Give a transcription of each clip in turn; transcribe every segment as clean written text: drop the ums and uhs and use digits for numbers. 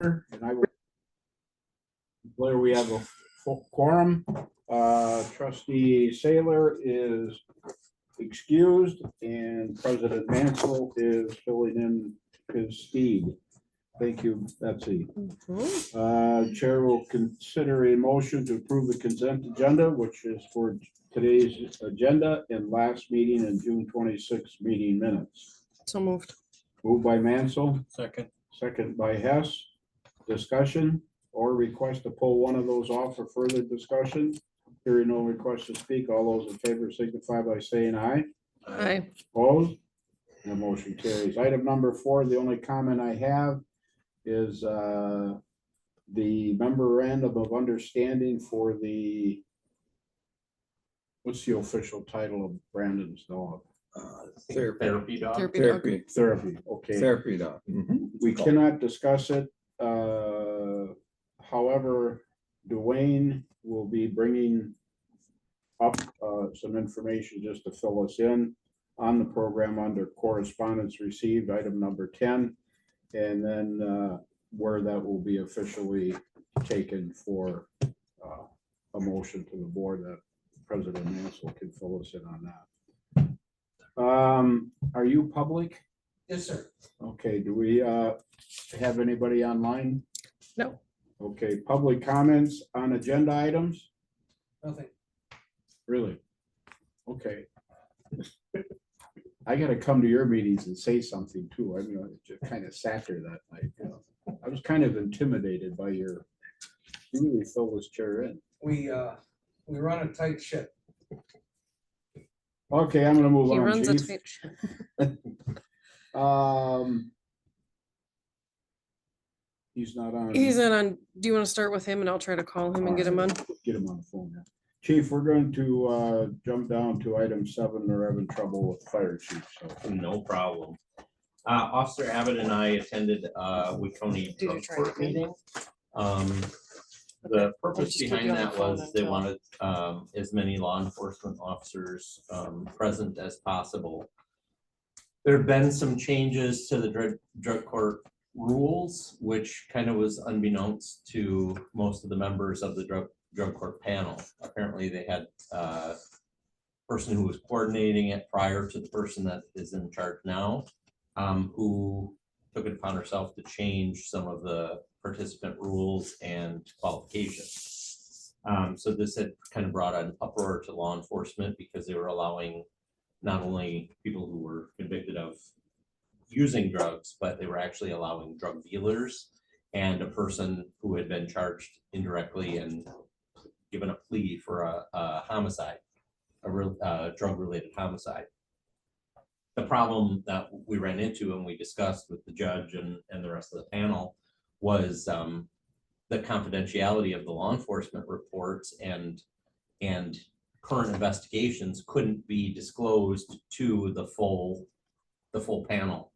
And I will declare we have a full quorum. Trustee Saylor is excused and President Mansell is filling in his steed. Thank you, Betsy. Chair will consider a motion to approve the consent agenda, which is for today's agenda and last meeting and June 26th meeting minutes. So moved. Moved by Mansell, Second. second by Hess. Discussion or request to pull one of those off for further discussion. Hearing no request to speak, all those in favor signify by saying aye. Aye. Opposed? The motion carries. Item number 4, the only comment I have is the memorandum of understanding for the, what's the official title of Brandon's dog? Therapy dog. Therapy dog. Therapy, okay. Therapy dog. We cannot discuss it. However, Dwayne will be bringing up some information just to fill us in on the program under correspondence received, item number 10, and then where that will be officially taken for a motion to the board that President Mansell can fill us in on that. Are you public? Yes, sir. Okay, do we have anybody online? No. Okay, public comments on agenda items? Nothing. Really? Okay. I gotta come to your meetings and say something too. I mean, I just kind of sat there that night, you know. I was kind of intimidated by you really fill this chair in. We run a tight ship. Okay, I'm gonna move He on, runs a chief. tight ship. He's not on. He's not on. Do you want to start with him and I'll try to call him and get him on? Get him on the phone now. Chief, we're going to jump down to item 7. We're having trouble with fire chief, so. No problem. Officer Abbott and I attended Wood County Did you Drug try Court to get meeting. The purpose just keep behind you on the that phone was they until- wanted as many law enforcement officers present as possible. There have been some changes to the drug court rules, which kind of was unbeknownst to most of the members of the drug court panel. Apparently they had a person who was coordinating it prior to the person that is in charge now, who took it upon herself to change some of the participant rules and qualifications. So this had kind of brought an uproar to law enforcement because they were allowing not only people who were convicted of using drugs, but they were actually allowing drug dealers and a person who had been charged indirectly and given a plea for a homicide, a drug-related homicide. The problem that we ran into and we discussed with the judge and the rest of the panel was the confidentiality of the law enforcement reports and current investigations couldn't be disclosed to the full panel.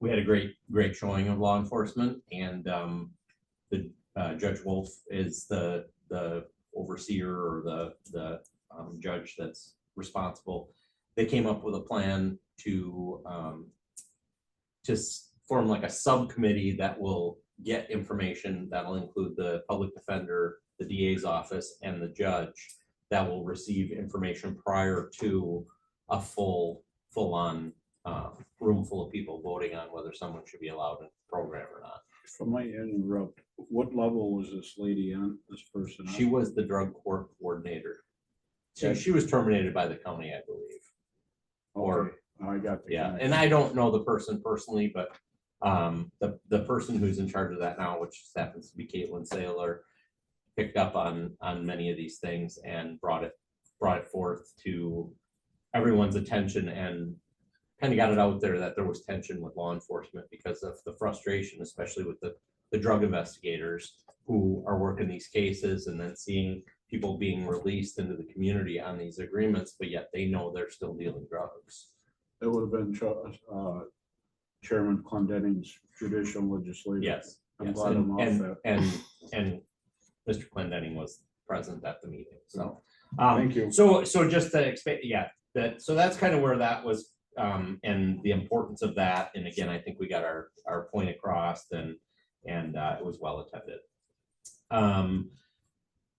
We had a great showing of law enforcement, and the Judge Wolf is the overseer or the judge that's responsible. They came up with a plan to form like a subcommittee that will get information that'll include the public defender, the DA's office, and the judge that will receive information prior to a full-on room full of people voting on whether someone should be allowed in the program or not. If I might interrupt, what level was this lady on, this person? She was the drug court coordinator. Okay. She was terminated by the county, I believe. Okay, I got the. Yeah, and I don't know the person personally, but the person who's in charge of that now, which happens to be Caitlin Saylor, picked up on many of these things and brought it forth to everyone's attention and kind of got it out there that there was tension with law enforcement because of the frustration, especially with the drug investigators who are working these cases and then seeing people being released into the community on these agreements, but yet they know they're still dealing drugs. It would have been Chairman Clendenning's judicial legislature. Yes. I'm Yes, glad I'm off that. and Mr. Clendenning was present at the meeting, so. Thank you. So just to expect, yeah, so that's kind of where that was and the importance of that. And again, I think we got our point across, and it was well attended.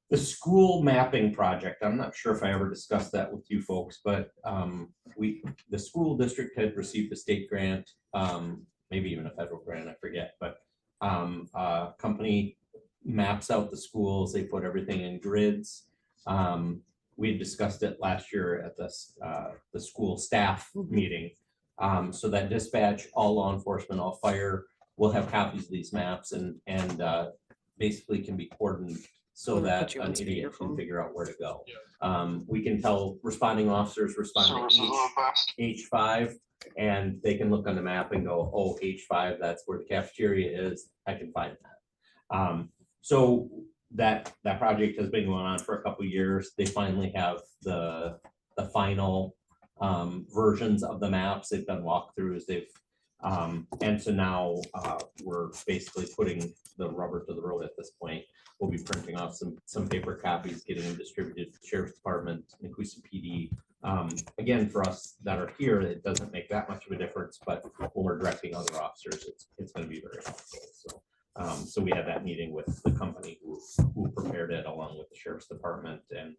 The school mapping project, I'm not sure if I ever discussed that with you folks, but the school district had received a state grant, maybe even a federal grant, I forget, but a company maps out the schools, they put everything in grids. We had discussed it last year at the school staff meeting. So that dispatch, all law enforcement, all fire will have copies of these maps and basically can be cordoned so I'm gonna that put you an on idiot can speakerphone. figure out where to go. We can tell responding officers respond to H5, and they can look on the map and go, oh, H5, that's where the cafeteria is. I can find that. So that project has been going on for a couple of years. They finally have the final versions of the maps. They've done walkthroughs. And so now we're basically putting the rubber to the road at this point. We'll be printing off some paper copies, getting them distributed to the Sheriff's Department, Nicosia PD. Again, for us that are here, it doesn't make that much of a difference, but when we're directing other officers, it's going to be very helpful. So we had that meeting with the company who prepared it, along with the Sheriff's Department and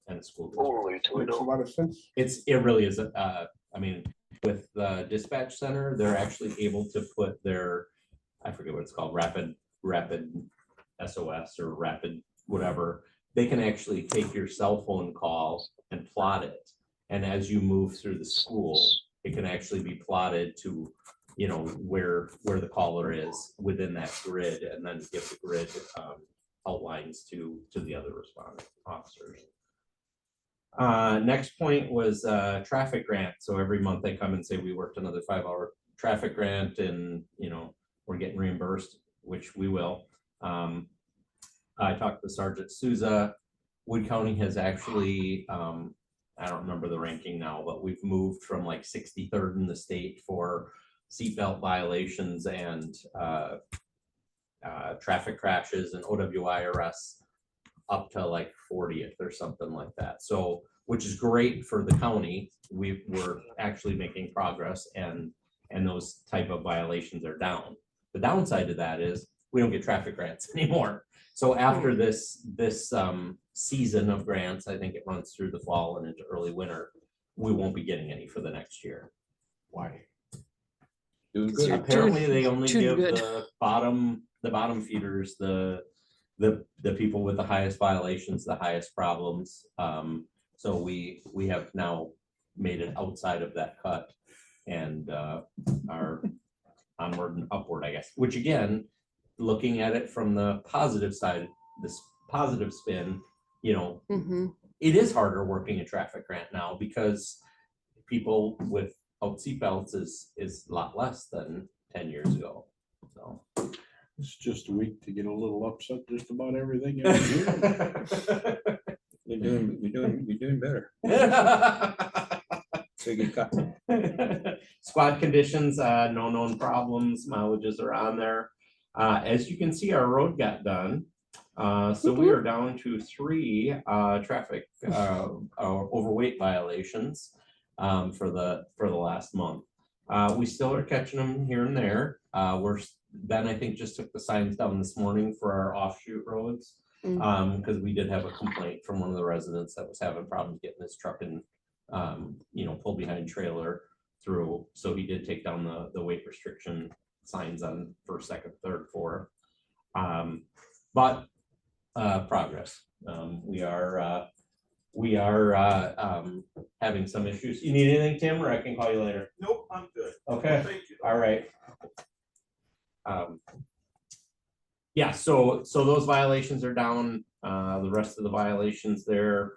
the school district. Makes a lot of sense. It really is. I mean, with the dispatch center, they're actually able to put their, I forget what it's called, rapid SOS or rapid whatever. They can actually take your cell phone call and plot it. And as you move through the school, it can actually be plotted to, you know, where the caller is within that grid, and then give the grid outlines to the other responding officers. Next point was traffic grant. So every month they come and say we worked another 5-hour traffic grant, and you know, we're getting reimbursed, which we will. I talked to Sergeant Souza. Wood County has actually, I don't remember the ranking now, but we've moved from like 63rd in the state for seatbelt violations and traffic crashes and OWI arrests up to like 40th or something like that. So, which is great for the county. We're actually making progress, and those type of violations are down. The downside to that is we don't get traffic grants anymore. So after this season of grants, I think it runs through the fall and into early winter, we won't be getting any for the next year. Why? Doing You're good. Apparently they only too give good. the bottom feeders, the people with the highest violations, the highest problems. So we have now made it outside of that cut, and are onward and upward, I guess, which again, looking at it from the positive side, this positive spin, you know, it is harder working a traffic grant now because people without seatbelts is a lot less than 10 years ago. So It's just a week to get a little upset just about everything. We're doing better. So you get cut. Squad conditions, no known problems, mileages are on there. As you can see, our road got done. So we are down to 3 traffic overweight violations for the last month. We still are catching them here and there. Ben, I think, just took the signs down this morning for our offshoot roads, because we did have a complaint from one of the residents that was having problems getting his truck and pull behind trailer through. So he did take down the weight restriction signs on 1st, 2nd, 3rd, 4th. But progress. We are having some issues. You need anything, Tim, or I can call you later? Nope, I'm good. Okay. Thank you. All right. Yeah, so those violations are down. The rest of the violations there,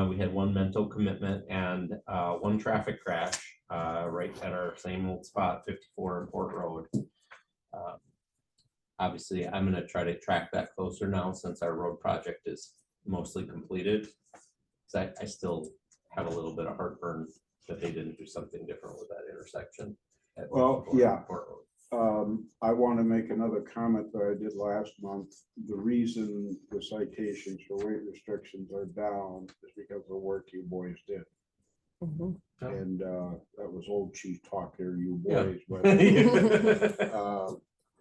we had 1 mental commitment and 1 traffic crash right at our same old spot, 54 in Port Road. Obviously, I'm going to try to track that closer now since our road project is mostly completed. So I still have a little bit of heartburn that they didn't do something different with that intersection. Well, yeah. I want to make another comment that I did last month. The reason the citations for weight restrictions are down is because of the work you boys did. Mhm. And that was old chief talk there, you Yeah. boys, but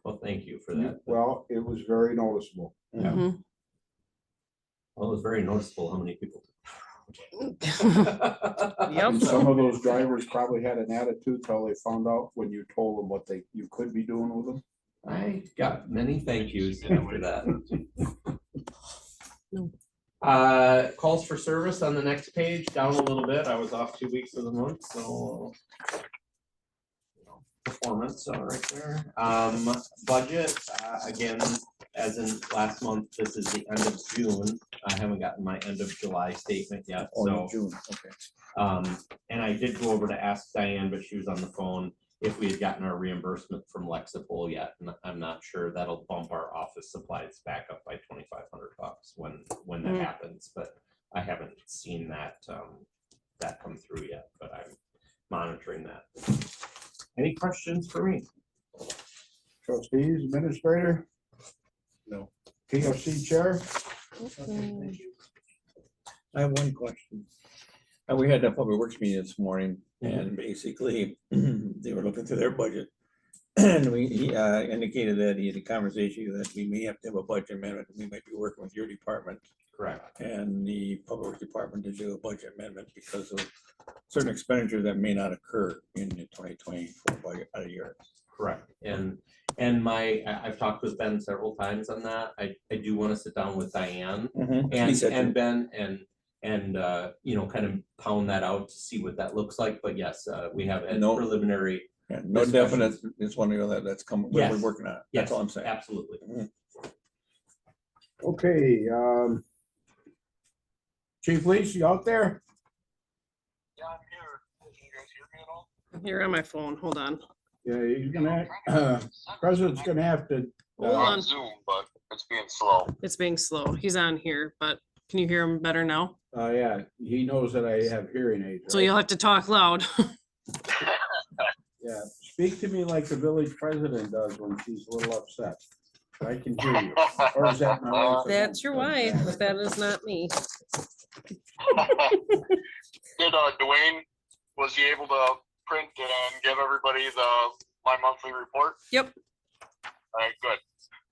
Well, thank you for that. well, it was very noticeable. Yeah. Mhm. Well, it was very noticeable how many people. Yep. And some of those drivers probably had an attitude till they found out when you told them what you could be doing with them. I got many thank yous after that. No. Calls for service on the next page, down a little bit. I was off 2 weeks of the month, so. Performance, right there. Budget, again, as in last month, this is the end of June. I haven't gotten my end of July statement yet, Oh, so. in June, okay. And I did go over to ask Diane, but she was on the phone, if we had gotten our reimbursement from Lexipol yet, and I'm not sure. That'll bump our office supplies back up by $2,500 when that happens, but I haven't seen that, that come through yet, but I'm monitoring that. Any questions for me? Trustees, administrator, No. PFC chair, Mm. I have one question. We had that public works meeting this morning and basically they were looking through their budget. And he indicated that he had a conversation that we may have to have a budget amendment. We might be working with your department Correct. and the public works department to do a budget amendment because of certain expenditures that may not occur in the 2024 budget year. Correct. And I've talked with Ben several times on that. I do want to sit down with Diane and Ben and you know, kind of pound that out to see what that looks like. But yes, we have a No. preliminary. Yeah, no definite, it's one of the that's coming, we're Yes. working on it. Yes, That's all I'm saying. absolutely. okay, Chief Leach, you out there? Yeah, I'm here. Can you guys hear me at all? Here on my phone, hold on. Yeah, he's gonna, President's gonna have to, Hold I'm on. Zoom, but it's being slow. It's being slow. He's on here, but can you hear him better now? yeah, he knows that I have hearing aids. So right? you'll have to talk loud. Yeah, speak to me like the village president does when she's a little upset. I can hear you. Or is that my wife? That's your wife. That is not me. Did Dwayne, was he able to print and give everybody my monthly report? Yep. All right, good.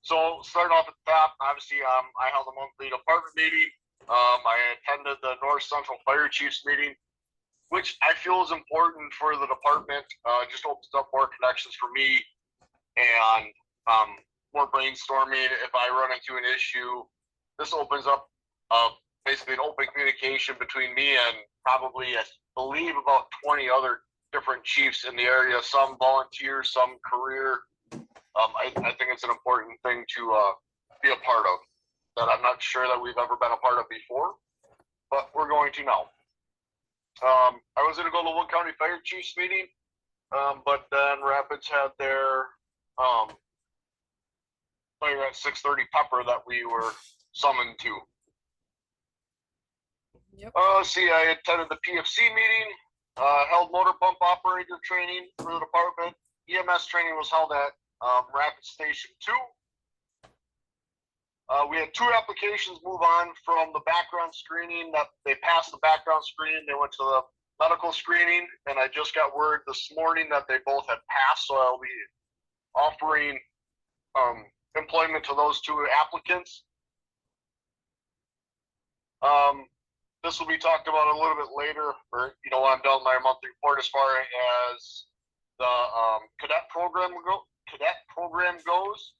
So starting off at the top, obviously, I held a monthly department meeting. I attended the North Central Fire Chiefs meeting, which I feel is important for the department. Just opens up more connections for me and more brainstorming. If I run into an issue, this opens up basically an open communication between me and probably, I believe, about 20 other different chiefs in the area, some volunteer, some career. I think it's an important thing to be a part of that I'm not sure that we've ever been a part of before, but we're going to now. I was going to go to the Wood County Fire Chiefs meeting, but then Rapids had their fire at 6:30 pepper that we were summoned to. Yep. I attended the PFC meeting, held motor pump operator training for the department. EMS training was held at Rapid Station 2. We had 2 applications move on from the background screening. That they passed the background screening. They went to the medical screening, and I just got word this morning that they both had passed. So I'll be offering employment to those 2 applicants. This will be talked about a little bit later, or when I'm done with my monthly report as far as the cadet program goes.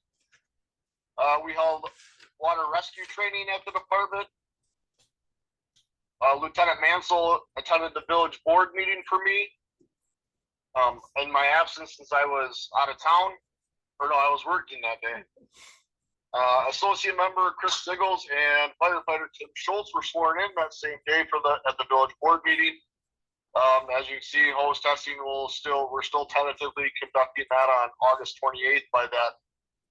We held water rescue training at the department. Lieutenant Mansell attended the village board meeting for me. In my absence, since I was out of town, I was working that day. Associate member Chris Siggles and firefighter Tim Schultz were sworn in that same day at the village board meeting. As you can see, hose testing we're still tentatively conducting that on August 28th by that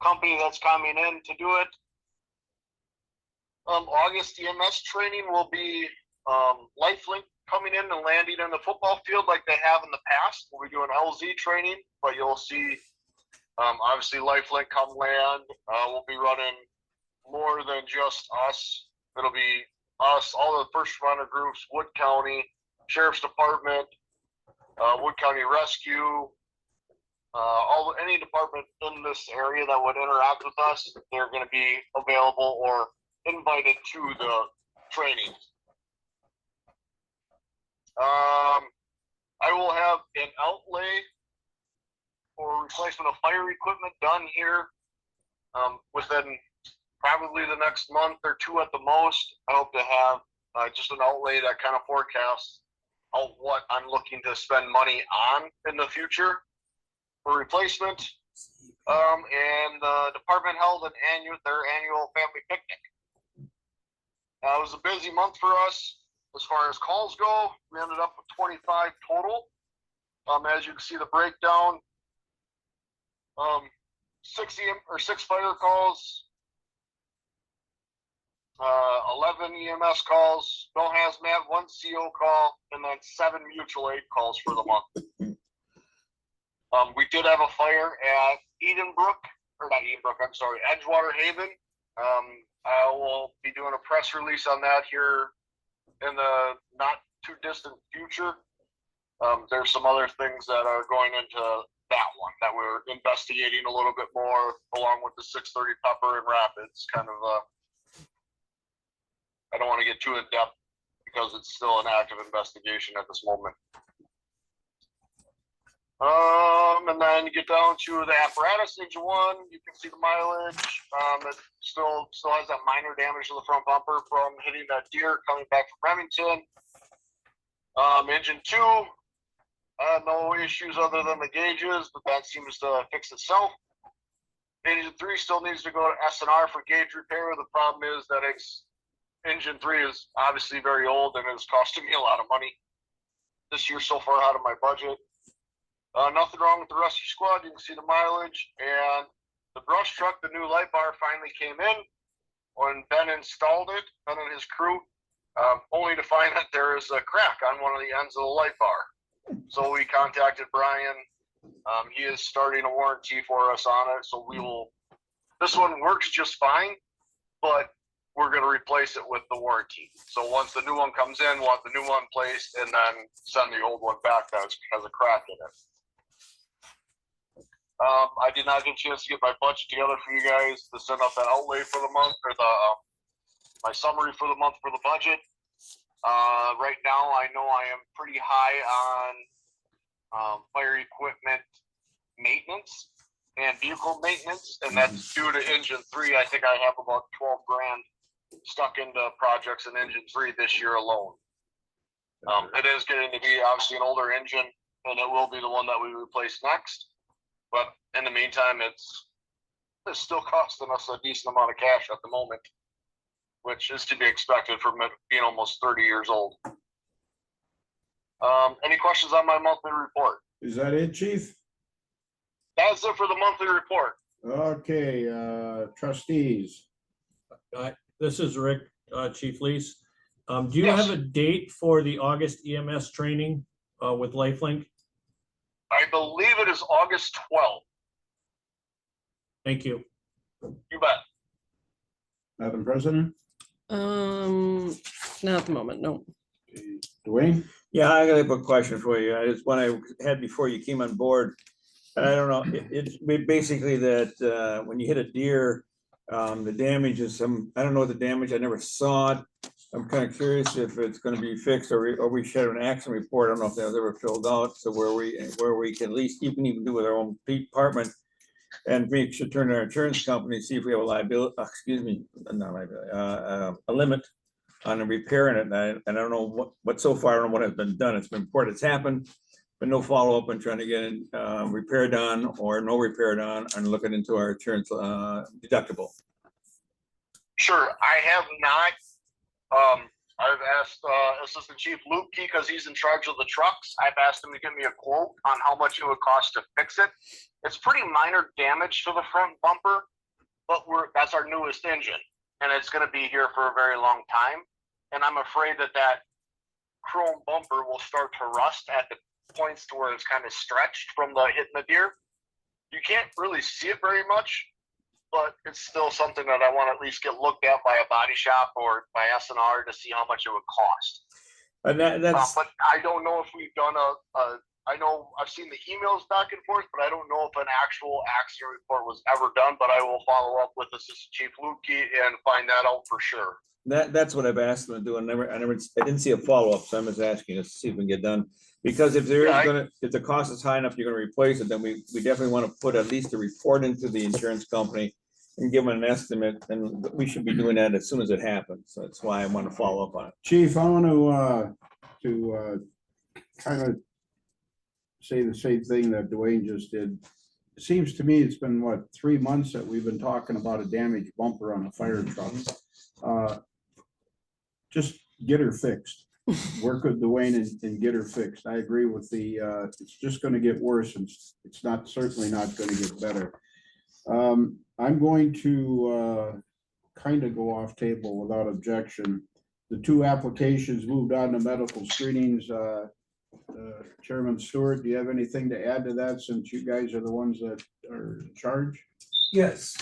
company that's coming in to do it. August EMS training will be LifeLink coming in and landing in the football field like they have in the past. We'll be doing LZ training, but you'll see obviously LifeLink come land. We'll be running more than just us. It'll be us, all the first runner groups, Wood County, Sheriff's Department, Wood County Rescue, any department in this area that would interact with us, they're going to be available or invited to the trainings. I will have an outlay for replacement of fire equipment done here within probably the next month or two at the most. I hope to have just an outlay that kind of forecasts out what I'm looking to spend money on in the future for replacement. And the department held their annual family picnic. It was a busy month for us as far as calls go. We ended up with 25 total. As you can see the breakdown, 6 fire calls, 11 EMS calls, no hazmat, 1 CO call, and then 7 mutual aid calls for the month. We did have a fire at Edgewater Haven. I will be doing a press release on that here in the not too distant future. There's some other things that are going into that one that we're investigating a little bit more, along with the 630 Pepper and Rapids. Kind of, I don't want to get too in depth because it's still an active investigation at this moment. And then you get down to the apparatus engine 1, you can see the mileage. It still has that minor damage to the front bumper from hitting that deer coming back from Remington. Engine 2, no issues other than the gauges, but that seems to fix itself. Engine 3 still needs to go to S&R for gauge repair. The problem is that engine 3 is obviously very old and it's costing me a lot of money this year so far out of my budget. Nothing wrong with the rescue squad. You can see the mileage, and the brush truck, the new light bar finally came in when Ben installed it, Ben and his crew, only to find that there is a crack on one of the ends of the light bar. So we contacted Brian. He is starting a warranty for us on it. So this one works just fine, but we're going to replace it with the warranty. So once the new one comes in, we'll have the new one placed and then send the old one back. That's because of a crack in it. I did not get a chance to get my budget together for you guys to send out that outlay for the month, or my summary for the month for the budget. Right now, I know I am pretty high on fire equipment maintenance and vehicle maintenance, and that's due to engine 3. I think I have about 12 grand stuck into projects in engine 3 this year alone. It is getting to be obviously an older engine, and it will be the one that we replace next. But in the meantime, it's still costing us a decent amount of cash at the moment, which is to be expected from it being almost 30 years old. Any questions on my monthly report? Is that it, chief? That's it for the monthly report. Okay, trustees. This is Rick, Chief Lease. Do you Yes. have a date for the August EMS training with LifeLink? I believe it is August 12th. Thank you. You bet. Madam President? Not at the moment, no. Okay, Dwayne? Yeah, I got a quick question for you. It's one I had before you came on board. And I don't know, it's basically that when you hit a deer, the damage is I don't know the damage, I never saw it. I'm kind of curious if it's going to be fixed or we should have an accident report. I don't know if that was ever filled out. So where we can at least, you can even do with our own department. And we should turn to our insurance company, see if we have a liability, not liability, a limit on repairing it. And I don't know what so far, I don't know what has been done. It's been reported, it's happened, but no follow-up on trying to get it repair done or no repair done and looking into our insurance deductible. Sure. I have not. I've asked Assistant Chief Luke, because he's in charge of the trucks. I've asked him to give me a quote on how much it would cost to fix it. It's pretty minor damage to the front bumper, but that's our newest engine, and it's going to be here for a very long time. And I'm afraid that chrome bumper will start to rust at the points to where it's kind of stretched from the hitting the deer. You can't really see it very much, but it's still something that I want to at least get looked at by a body shop or by S&R to see how much it would cost. And that's, But I don't know if we've done I know I've seen the emails back and forth, but I don't know if an actual accident report was ever done, but I will follow up with Assistant Chief Lukey and find that out for sure. that's what I've asked them to do. I didn't see a follow-up, so I'm just asking us to see if we can get done. Because if there Yeah, is if the cost is high enough, you're gonna replace it, then we definitely want to put at least a report into the insurance company and give them an estimate, and we should be doing that as soon as it happens. So that's why I want to follow up on it. Chief, I want to kind of say the same thing that Dwayne just did. It seems to me it's been, what, 3 months that we've been talking about a damaged bumper on a fire truck. Just get her fixed. Work with Dwayne and get her fixed. I agree with it's just gonna get worse, and it's not, certainly not gonna get better. I'm going to kind of go off table without objection. The 2 applications moved on to medical screenings. Chairman Stewart, do you have anything to add to that, since you guys are the ones that are in charge? Yes,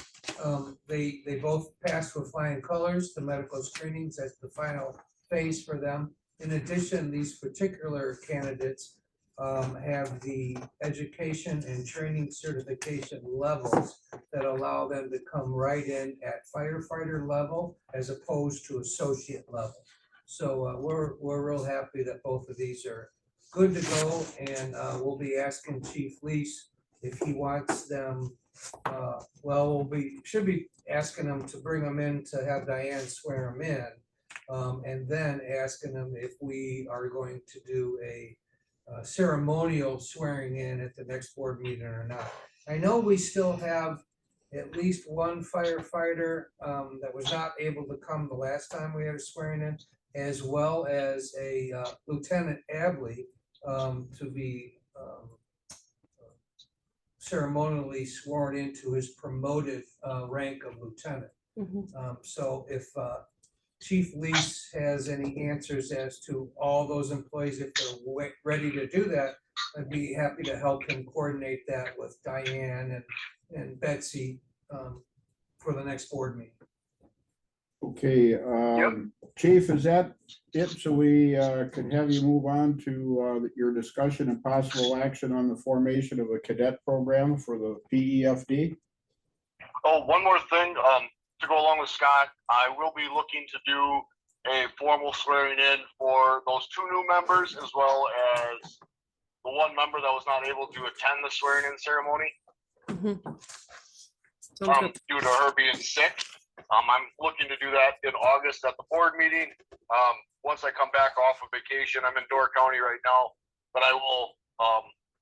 they both passed with flying colors. The medical screenings, that's the final phase for them. In addition, these particular candidates have the education and training certification levels that allow them to come right in at firefighter level as opposed to associate level. So we're real happy that both of these are good to go, and we'll be asking Chief Lease if he wants them. Well, should be asking them to bring them in to have Diane swear them in, and then asking them if we are going to do a ceremonial swearing in at the next board meeting or not. I know we still have at least one firefighter that was not able to come the last time we had a swearing in, as well as a Lieutenant Abley to be ceremonially sworn into his promoted rank of lieutenant. So if Chief Lease has any answers as to all those employees, if they're ready to do that, I'd be happy to help him coordinate that with Diane and Betsy for the next board meeting. Okay, Chief, is that it? So we can have you move on to your discussion and possible action on the formation of a cadet program for the PEFD? Oh, one more thing, to go along with Scott, I will be looking to do a formal swearing in for those 2 new members, as well as the 1 member that was not able to attend the swearing in ceremony. Due to her being sick. I'm looking to do that in August at the board meeting. Once I come back off of vacation, I'm in Door County right now, but I will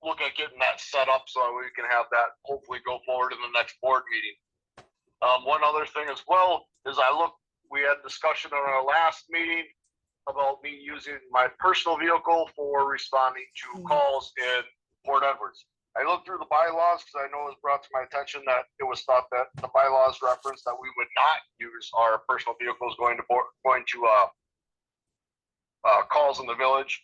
look at getting that set up so we can have that hopefully go forward in the next board meeting. One other thing as well is we had discussion on our last meeting about me using my personal vehicle for responding to calls in Port Edwards. I looked through the bylaws because I know it was brought to my attention that it was thought that the bylaws referenced that we would not use our personal vehicles going to calls in the village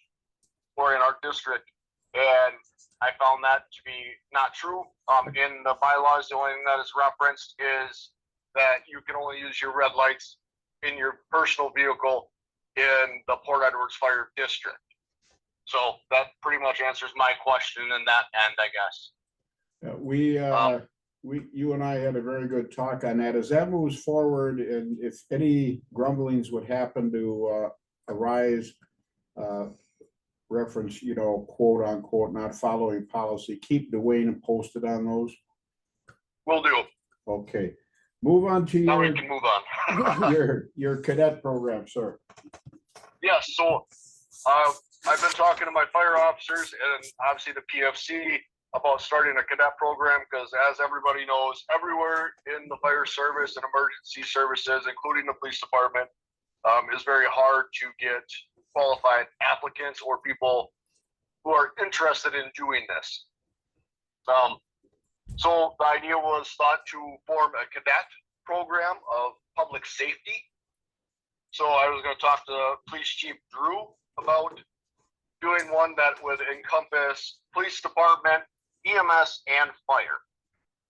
or in our district, and I found that to be not true. In the bylaws, the only thing that is referenced is that you can only use your red lights in your personal vehicle in the Port Edwards Fire District. So that pretty much answers my question in that end, I guess. You and I had a very good talk on that. As that moves forward, and if any grumblings would happen to arise, reference, quote unquote, not following policy, keep Dwayne posted on those. Will do. Okay, move on to Now we can move on. your cadet program, sir. Yes, so I've been talking to my fire officers and obviously the PFC about starting a cadet program, because as everybody knows, everywhere in the fire service and emergency services, including the police department, is very hard to get qualified applicants or people who are interested in doing this. So the idea was thought to form a cadet program of public safety. So I was going to talk to Police Chief Drew about doing one that would encompass police department, EMS, and fire.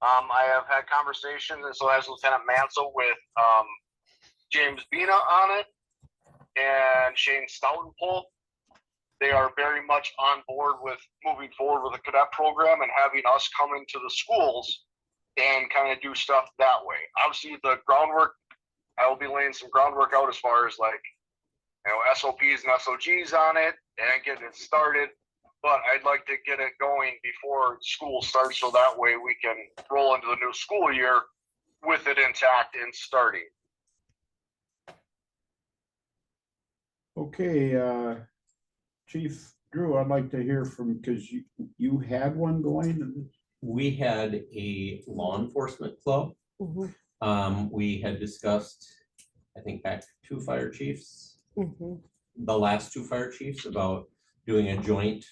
I have had conversations, and so as Lieutenant Mansell, with James Bina on it and Shane Stoutenpole. they are very much on board with moving forward with the cadet program and having us come into the schools and kind of do stuff that way. Obviously, the groundwork, I will be laying some groundwork out as far as like, SOPs and SOGs on it and getting it started. But I'd like to get it going before school starts, so that way we can roll into the new school year with it intact and starting. Okay, Chief Drew, I'd like to hear from, because you had one going. We had a law enforcement club. Mhm, We had discussed, I think back 2 fire chiefs, mhm. the last 2 fire chiefs, about doing a joint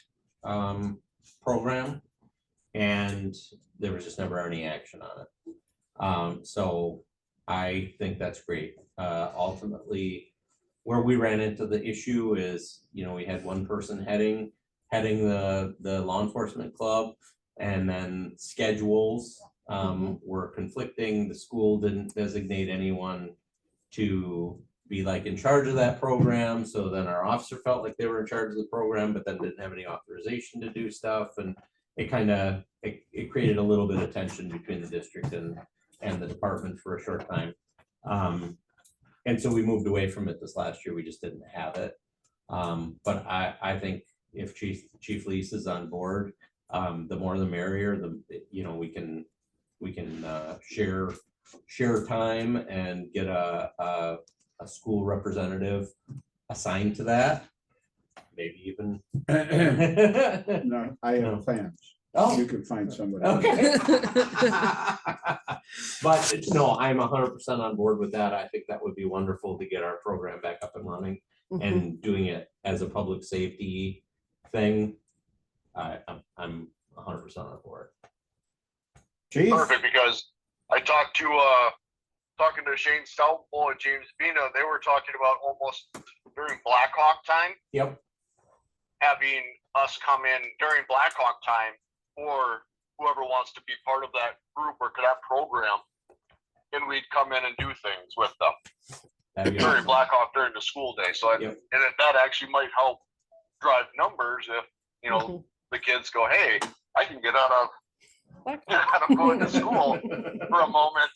program. And there was just never any action on it. So I think that's great. Ultimately, where we ran into the issue is, we had one person heading the law enforcement club, and then schedules were conflicting. The school didn't designate anyone to be like in charge of that program. So then our officer felt like they were in charge of the program, but then didn't have any authorization to do stuff. And it kind of, it created a little bit of tension between the district and the department for a short time. And so we moved away from it this last year. We just didn't have it. But I think if Chief Lease is on board, the more the merrier. We can share time and get a school representative assigned to that. Maybe even. No, I have plans. Oh. You can find somebody. Okay. But no, I'm 100% on board with that. I think that would be wonderful to get our program back up and running Mhm. and doing it as a public safety thing. I'm 100% on board. Chief? Perfect, because I talked to talking to Shane Stoutpole and James Bina, they were talking about almost during Blackhawk time, Yep. having us come in during Blackhawk time, or whoever wants to be part of that group or cadet program, and we'd come in and do things with them That'd be during awesome. Blackhawk during the school day. So, Yep. that actually might help drive numbers if, Mhm. the kids go, hey, I can get out of Black- going to school for a moment.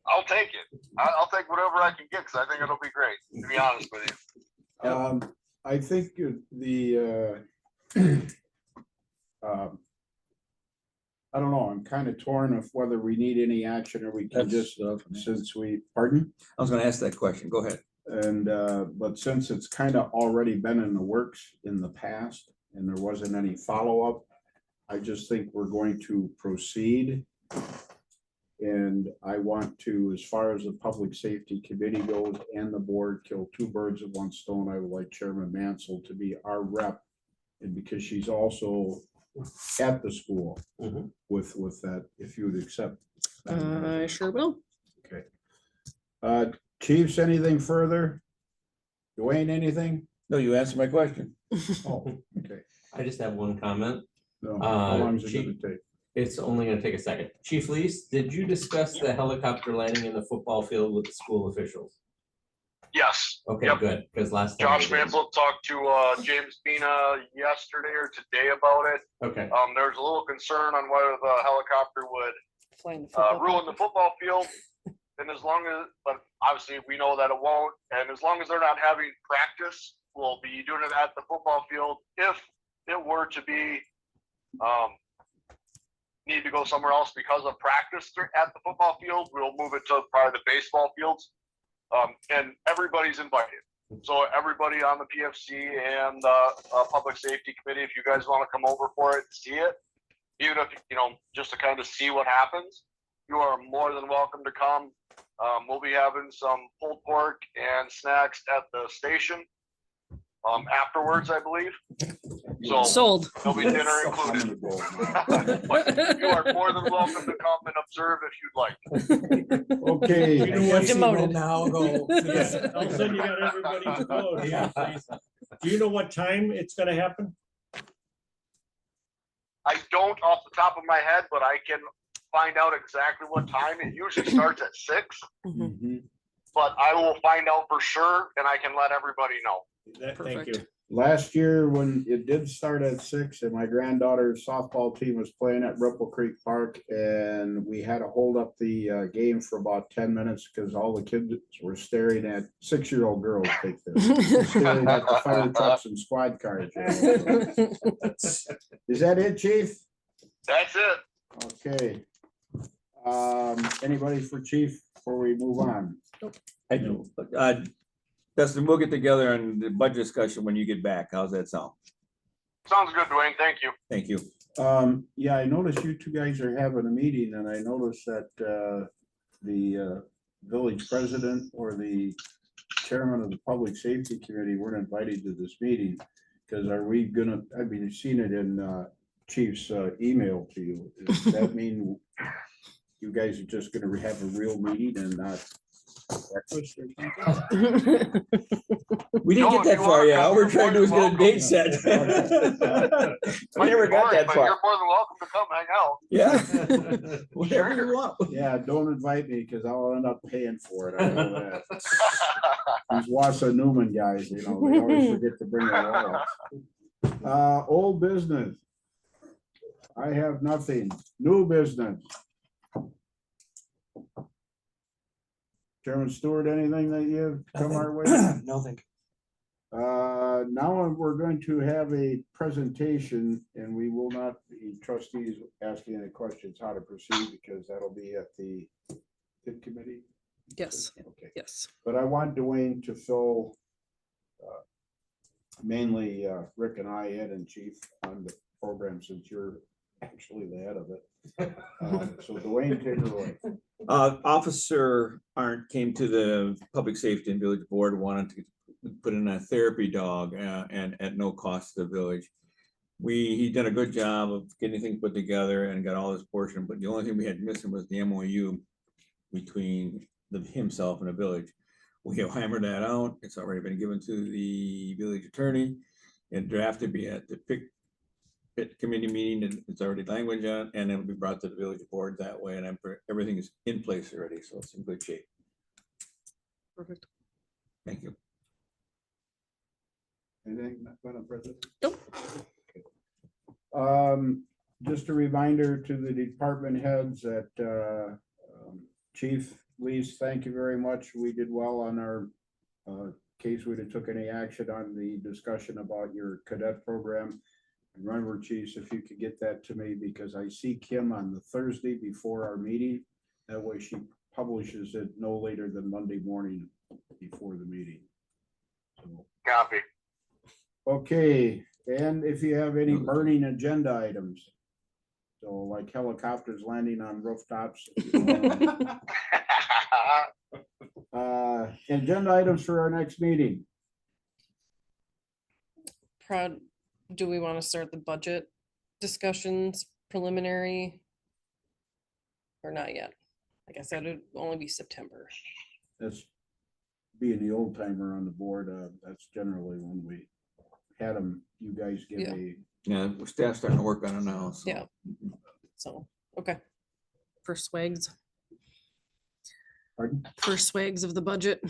I'll take it. I'll take whatever I can get, because I think it'll be great, to be honest with you. I think I don't know, I'm kind of torn of whether we need any action or we can just, since pardon? I was gonna ask that question. Go ahead. And, but since it's kind of already been in the works in the past and there wasn't any follow-up, I just think we're going to proceed. And I want to, as far as the Public Safety Committee goes and the board, kill 2 birds with 1 stone. I would like Chairman Mansell to be our rep. And because she's also at the school Mhm. with that, if you would accept. that. I sure will. Okay. Chiefs, anything further? Dwayne, anything? No, you answered my question. Oh, okay. I just have one comment. No, how long is it Chief- gonna take? It's only gonna take a second. Chief Lease, did you discuss the helicopter landing in the football field with the school officials? Yes. Okay, Yep. good, because last time. Josh we didn't. Mansell talked to James Bina yesterday or today about it. Okay, There's a little concern on whether the helicopter would Flying the football ruin the practice. football field. And as long as, but obviously we know that it won't. And as long as they're not having practice, we'll be doing it at the football field. If it were to be, need to go somewhere else because of practice at the football field, we'll move it to probably the baseball fields. And everybody's invited. So everybody on the PFC and the Public Safety Committee, if you guys want to come over for it, see it, even if, just to kind of see what happens, you are more than welcome to come. We'll be having some pulled pork and snacks at the station afterwards, I believe. So Sold. there'll be dinner included. But you are more than welcome to come and observe if you'd like. Okay. You know what? Demoted. Now go. Yeah, all of a sudden you got everybody closed. Yeah. Do you know what time it's gonna happen? I don't off the top of my head, but I can find out exactly what time. It usually starts at 6, Mhm. Mhm. but I will find out for sure and I can let everybody know. Thank you. Perfect. last year when it did start at 6 and my granddaughter's softball team was playing at Ripple Creek Park and we had to hold up the game for about 10 minutes because all the kids were staring at 6-year-old girls take this. Staring at the fire trucks and squad cars. Is that it, chief? That's it. Okay. Anybody for chief before we move on? I do, but, Dustin, we'll get together on the budget discussion when you get back. How's that sound? Sounds good, Dwayne. Thank you. Thank you. Yeah, I noticed you two guys are having a meeting and I noticed that, the, village president or the chairman of the public safety committee weren't invited to this meeting. Cause are we gonna, I mean, you've seen it in, chief's, email to you. Does that mean you guys are just gonna have a real meeting and not breakfast or something? We didn't get that far yet. All we're trying to do is get a date set. We never got that But far. you're more than welcome to come hang out. Yeah. Whatever you want. Yeah, don't invite me because I'll end up paying for it. I know that. These Wassa Newman guys, you know, they always forget to bring their wallet. Old business. I have nothing. New business. Chairman Stewart, anything that you've come our way? No, thank Now we're going to have a presentation and we will not be trustees asking any questions how to proceed because that'll be at the PIT committee. Yes, Okay, yes. but I want Dwayne to fill mainly Rick and I, Ed and Chief on the program since you're actually the head of it. So Dwayne, take it away. Officer Arndt came to the Public Safety and Village Board, wanted to put in a therapy dog and at no cost to the village. He done a good job of getting things put together and got all his portion, but the only thing we had missing was the MOU between himself and the village. We have hammered that out. It's already been given to the village attorney and drafted be at the PIT committee meeting, and it's already language on, and it'll be brought to the village board that way, and everything is in place already, so it's in good shape. Perfect. Thank you. Anything, Madam President? Nope. Just a reminder to the department heads that Chief Lees, thank you very much. We did well on our case. We took any action on the discussion about your cadet program. Remember, chiefs, if you could get that to me, because I see Kim on the Thursday before our meeting. That way she publishes it no later than Monday morning before the meeting. So, Copy. okay, and if you have any burning agenda items, so like helicopters landing on rooftops. Agenda items for our next meeting. Do we want to start the budget discussions preliminary? Or not yet? Like I said, it'd only be September. That's being the old timer on the board. That's generally when we had them, you guys give Yeah. a, Yeah, staff's starting to work on it now, so. Yeah. So, okay. For swags, pardon? for swags of the budget,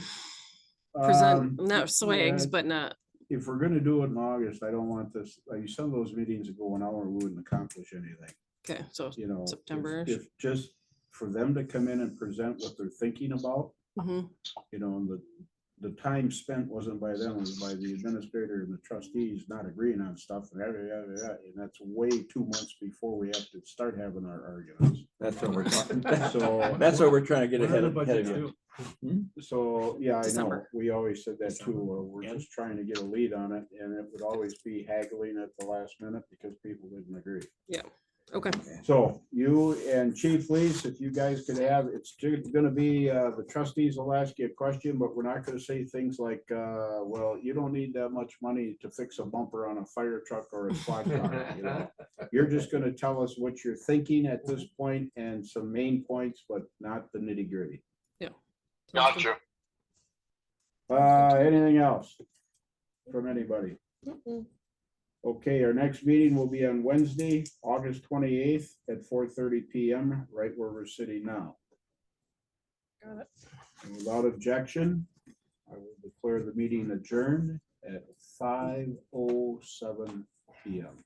present, not swags, yeah, but not, if we're gonna do it in August, I don't want this, like some of those meetings that go an hour, we wouldn't accomplish anything, okay, so, you know. September-ish. If just for them to come in and present what they're thinking about, mhm, you know, and the time spent wasn't by them, it was by the administrator and the trustees not agreeing on stuff, and and that's way 2 months before we have to start having our arguments. That's what we're talking. So That's what we're trying to get What are ahead the of budgets you. due? So, yeah, I know, December. we always said that too, December. we're Yeah. just trying to get a lead on it, and it would always be haggling at the last minute because people didn't agree. okay. So you and Chief Lees, if you guys could have, it's gonna be, the trustees will ask you a question, but we're not gonna say things like, well, you don't need that much money to fix a bumper on a fire truck or a squad car, you know? You're just gonna tell us what you're thinking at this point and some main points, but not the nitty gritty. Gotcha. Anything else from anybody? Mm-mm. Okay, our next meeting will be on Wednesday, August 28th at 4:30 PM, right where we're sitting now. Got it. And without objection, I will declare the meeting adjourned at 5:07 PM.